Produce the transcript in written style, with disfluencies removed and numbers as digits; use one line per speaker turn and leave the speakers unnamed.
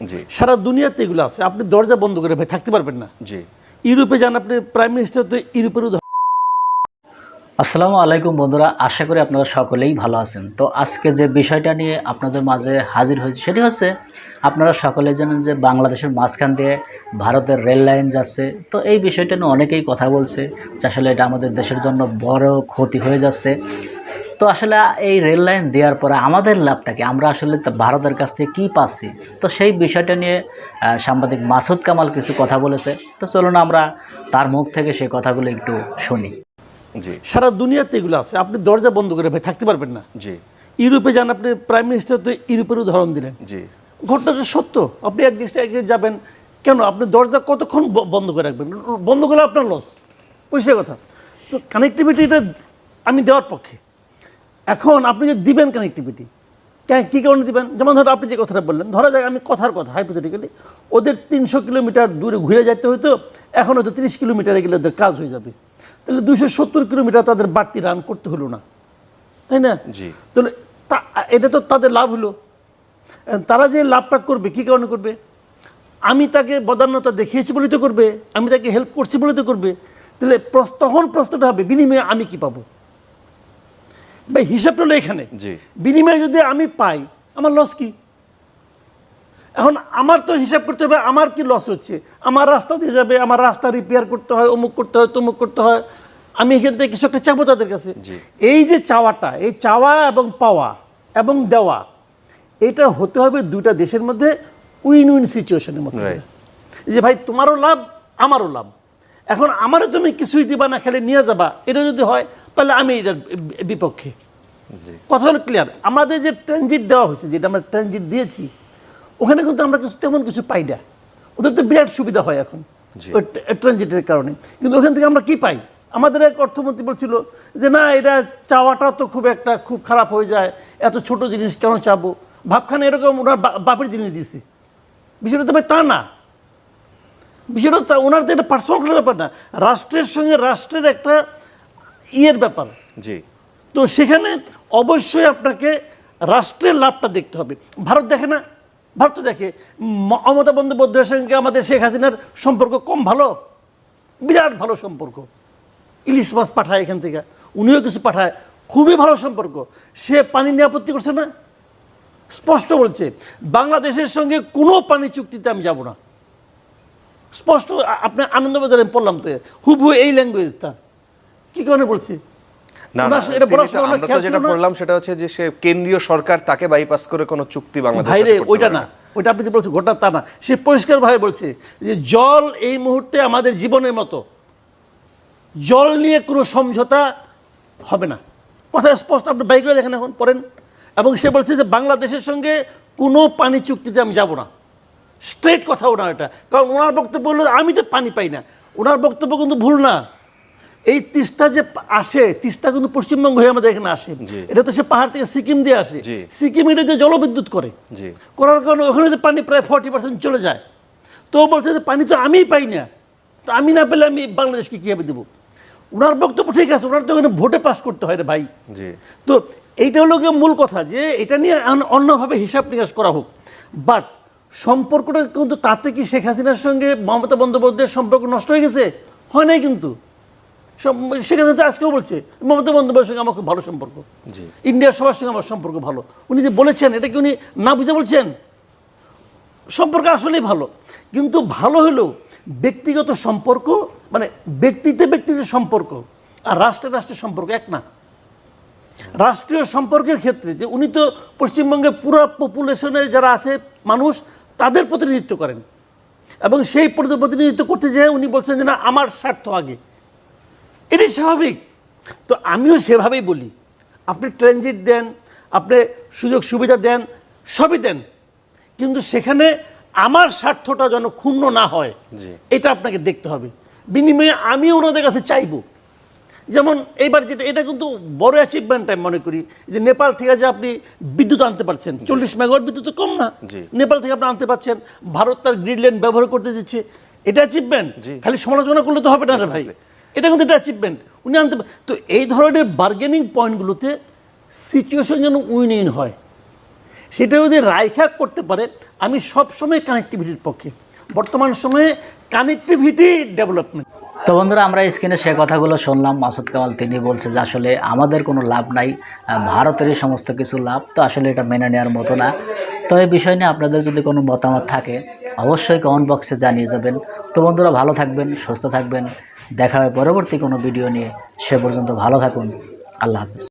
জি
সারা দুনিয়াতে এগুলো আছে। আপনি দরজা বন্ধ করে ভাই থাকতে পারবেন না।
জি
ইউরোপে যান, আপনি প্রাইম মিনিস্টার তো ইউরোপের
আসসালামু আলাইকুম বন্ধুরা, আশা করি আপনারা সকলেই ভালো আছেন। তো আজকে যে বিষয়টা নিয়ে আপনাদের মাঝে হাজির হয়েছে সেটি হচ্ছে, আপনারা সকলে জানেন যে বাংলাদেশের মাঝখান দিয়ে ভারতের রেল লাইন যাচ্ছে। তো এই বিষয়টা নিয়ে অনেকেই কথা বলছে যে আসলে এটা আমাদের দেশের জন্য বড় ক্ষতি হয়ে যাচ্ছে। তো আসলে এই রেল লাইন দেওয়ার পরে আমাদের লাভটা কি, আমরা আসলে ভারতের কাছ থেকে কী পাচ্ছি, তো সেই বিষয়টা নিয়ে সাংবাদিক মাসুদ কামাল কিছু কথা বলেছে। তো চলুন আমরা তার মুখ থেকে সেই কথাগুলো একটু শুনি।
জি
সারা দুনিয়াতে এগুলো আছে। আপনি দরজা বন্ধ করে ভাই থাকতে পারবেন না।
জি
ইউরোপে যান, আপনি প্রাইম মিনিস্টার তো ইউরোপের উদাহরণ দিলেন।
জি
ঘটনাটা সত্য। আপনি এক দেশ থেকে এক দেশে যাবেন, কেন আপনি দরজা কতক্ষণ বন্ধ করে রাখবেন? বন্ধ করলে আপনার লস, পয়সার কথা। তো কানেক্টিভিটিটা আমি দেওয়ার পক্ষে। এখন আপনি যে দিবেন কানেক্টিভিটি, কী কারণে দিবেন? যেমন ধরো আপনি যে কথাটা বললেন, ধরা যাক আমি কথার কথা হাইপোথেটিক্যালি, ওদের 300 কিলোমিটার দূরে ঘুরে যেতে হইতো, এখন হয়তো 30 কিলোমিটারে গেলে ওদের কাজ হয়ে যাবে। তাহলে 270 কিলোমিটার তাদের বাড়তি রান করতে হলো না, তাই না?
জি
তাহলে এটা তো তাদের লাভ হলো। তারা যে লাভটা করবে কী কারণে করবে? আমি তাকে বদান্যতা দেখিয়েছি বলেই তো করবে, আমি তাকে হেল্প করছি বলে তো করবে। তাহলে তখন প্রশ্নটা হবে, বিনিময়ে আমি কি পাবো? ভাই হিসাবটা হলো এখানে।
জি
বিনিময়ে যদি আমি পাই, আমার লস কি? এখন আমার তো হিসাব করতে হবে আমার কি লস হচ্ছে। আমার রাস্তা দিয়ে যাবে, আমার রাস্তা রিপেয়ার করতে হয়, অমুক করতে হয়, তমুক করতে হয়, আমি এখান থেকে কিছু একটা চাবো তাদের কাছে। এই যে চাওয়াটা, এই চাওয়া এবং পাওয়া এবং দেওয়া, এটা হতে হবে দুইটা দেশের মধ্যে উইন উইন সিচুয়েশনের মধ্যে। যে ভাই তোমারও লাভ আমারও লাভ। এখন আমারও তুমি কিছুই দিবা না, খেলে নিয়ে যাবা, এটা যদি হয় তাহলে আমি এটার বিপক্ষে। কথা হলো ক্লিয়ার। আমাদের যে ট্রানজিট দেওয়া হয়েছে, যেটা আমরা ট্রানজিট দিয়েছি, ওখানে কিন্তু আমরা তেমন কিছু পাই না। ওদের তো বিরাট সুবিধা হয় এখন ওই ট্রানজিটের কারণে। কিন্তু ওখান থেকে আমরা কি পাই? আমাদের এক অর্থমন্ত্রী বলছিল যে না, এটা চাওয়াটা তো খুব খারাপ হয়ে যায়, এত ছোট জিনিস কেন চাবো? ভাবখানে এরকম ওনার বাপের জিনিস দিছে। বিষয়টা তো ভাই তা না। বিষয়টা ওনার তো এটা পার্সোনাল ব্যাপার না, রাষ্ট্রের সঙ্গে রাষ্ট্রের একটা ব্যাপার।
জি
তো সেখানে অবশ্যই আপনাকে রাষ্ট্রের লাভটা দেখতে হবে। ভারত দেখে না? ভারত তো দেখে। মমতা বন্দ্যোপাধ্যায়ের সঙ্গে আমাদের শেখ হাসিনার সম্পর্ক কম ভালো? বিরাট ভালো সম্পর্ক। ইলিশ মাছ পাঠায় এখান থেকে, উনিও কিছু পাঠায়, খুবই ভালো সম্পর্ক। সে পানি নিয়ে আপত্তি করছে না, স্পষ্ট বলছে বাংলাদেশের সঙ্গে কোনো পানি চুক্তিতে আমি যাব না, স্পষ্ট। আপনি আনন্দবাজারে পড়লাম তো, হুবহু এই ল্যাঙ্গুয়েজ তার। কি কারণে বলছি?
না না, আমরা তো যেটা পড়লাম সেটা হচ্ছে যে সে কেন্দ্রীয় সরকার তাকে বাইপাস করে কোনো চুক্তি বাংলাদেশের সাথে করতে পারে না।
ওইটা না, ওইটা আপনি যে বলছেন গোটা তা না। সে পরিষ্কারভাবে বলছে যে জল এই মুহূর্তে আমাদের জীবনের মতো, জল নিয়ে কোনো সমঝোতা হবে না। কথা স্পষ্ট, আপনি বাইক করে দেখেন, এখন পড়েন। এবং সে বলছে যে বাংলাদেশের সঙ্গে কোনো পানি চুক্তিতে আমি যাব না। স্ট্রেট কথা ওনার এটা। কারণ ওনার বক্তব্য হলো আমি তো পানি পাই না। ওনার বক্তব্য কিন্তু ভুল না। এই তিস্তা যে আসে, তিস্তা কিন্তু পশ্চিমবঙ্গ হয়ে আমাদের এখানে আসে। এটা তো সে পাহাড় থেকে সিকিম দিয়ে আসে। সিকিম এটা যে জলবিদ্যুৎ করার কারণে ওখানে যে পানি প্রায় 40% চলে যায়। তো বলছে যে পানি তো আমিই পাই না, তো আমি না পেলে আমি বাংলাদেশকে কীভাবে দেবো? ওনার বক্তব্য ঠিক আছে, ওনার তো ওখানে ভোটে পাস করতে হয় রে ভাই। তো এইটা হলো গিয়ে মূল কথা, যে এটা নিয়ে অন্যভাবে হিসাব নিকাশ করা হোক। বাট সম্পর্কটা কিন্তু তাতে কি শেখ হাসিনার সঙ্গে মমতা বন্দ্যোপাধ্যায়ের সম্পর্ক নষ্ট হয়ে গেছে? হয় নাই কিন্তু। শেখ হাসিনা আজকেও বলছে মমতা বন্দ্যোপাধ্যায়ের সঙ্গে আমার খুব ভালো সম্পর্ক, ইন্ডিয়ার সবার সঙ্গে আমার সম্পর্ক ভালো। উনি যে বলেছেন, এটা কি উনি না বুঝে বলছেন? সম্পর্ক আসলেই ভালো, কিন্তু ভালো হলেও ব্যক্তিগত সম্পর্ক, মানে ব্যক্তিতে ব্যক্তিতে সম্পর্ক আর রাষ্ট্রের রাষ্ট্রের সম্পর্ক এক না। রাষ্ট্রীয় সম্পর্কের ক্ষেত্রে যে উনি তো পশ্চিমবঙ্গের পুরো পপুলেশনের যারা আছে মানুষ, তাদের প্রতিনিধিত্ব করেন, এবং সেই প্রতিনিধিত্ব করতে যেয়ে উনি বলছেন যে না, আমার স্বার্থ আগে। এটাই স্বাভাবিক। তো আমিও সেভাবেই বলি, আপনি ট্রানজিট দেন, আপনি সুযোগ সুবিধা দেন, সবই দেন, কিন্তু সেখানে আমার স্বার্থটা যেন ক্ষুণ্ণ না হয়, এটা আপনাকে দেখতে হবে। বিনিময়ে আমি ওনাদের কাছে চাইব, যেমন এইবার যেটা, এটা কিন্তু বড় অ্যাচিভমেন্ট আমি মনে করি, যে নেপাল থেকে যে আপনি বিদ্যুৎ আনতে পারছেন, 40 মেগাওয়াট বিদ্যুৎ তো কম না, নেপাল থেকে আপনি আনতে পারছেন, ভারত তার গ্রিডল্যান্ড ব্যবহার করতে দিচ্ছে, এটা অ্যাচিভমেন্ট। খালি সমালোচনা করলে তো হবে না রে ভাই, এটা কিন্তু একটা অ্যাচিভমেন্ট উনি আনতে। তো এই ধরনের বার্গেনিং পয়েন্টগুলোতে সিচুয়েশন যেন উইন উইন হয়, সেটা যদি রায়খা করতে পারে, আমি সবসময় কানেক্টিভিটির পক্ষে। বর্তমান সময়ে কানেক্টিভিটি ডেভেলপমেন্ট।
তো বন্ধুরা, আমরা স্ক্রিনে সে কথাগুলো শুনলাম। মাসুদ কামাল তিনি বলছে যে আসলে আমাদের কোনো লাভ নাই, ভারতেরই সমস্ত কিছু লাভ। তো আসলে এটা মেনে নেওয়ার মতো না। তো এই বিষয় নিয়ে আপনাদের যদি কোনো মতামত থাকে অবশ্যই কমেন্ট বক্সে জানিয়ে যাবেন। তো বন্ধুরা, ভালো থাকবেন, সুস্থ থাকবেন। দেখা হবে পরবর্তী কোনো ভিডিও নিয়ে। সে পর্যন্ত ভালো থাকুন। আল্লাহ হাফেজ।